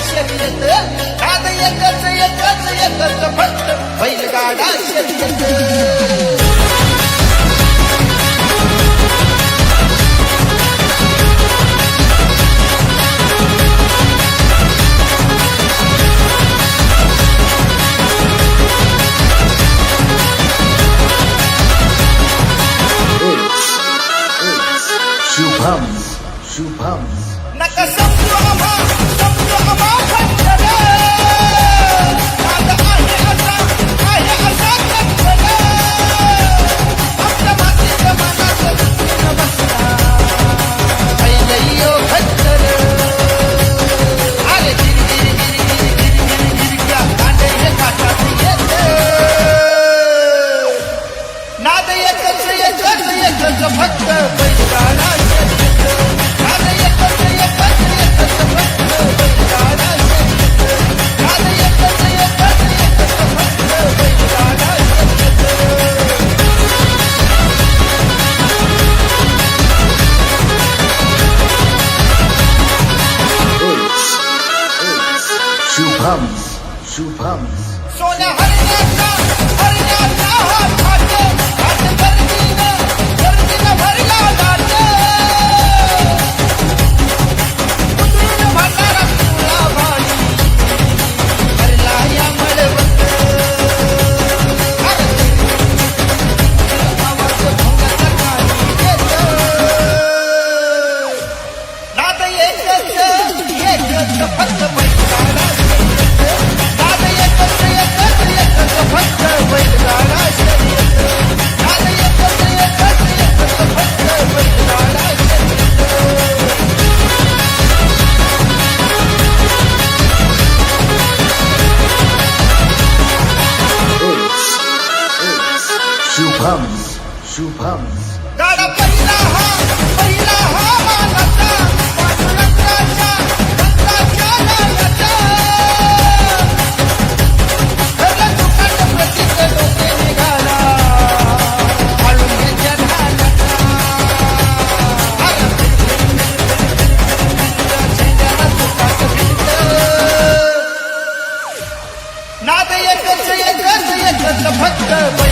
शर्यत नाद एकच एकच एकच फक्त बैलगाडा शर्यत शुभम नका समजू आम्हा खंडन नाद आहे असा खंडन आमच्या मातीच्या मनात बसला बैलयो खंडन अरे गिरगिर कांडे काठात येत नाद एकच एकच एकच फक्त बैलगाडा शुभम सोन्या हरण्याचा हात गर्दीनं भरला जात उतरून भरणारा तुला भाडी भरला या मळवत आवाज भोंगाचा काळी येत नाद एकच एकच फक्त बैलगाडा नाद एकच एकच एकच फक्त बैलगाडा शर्यत नाद एकच एकच एकच फक्त बैलगाडा शुभम गाडा पहिला हा मानाचा पांडुरंगाच्या रंगाच्या नावाचा ठरला दुकान प्रसिद्ध डोके निघाला आळुंग्याच्या ढालाचा झेंड्याला सुखात भिंत नाद एकच एकच एकच फक्त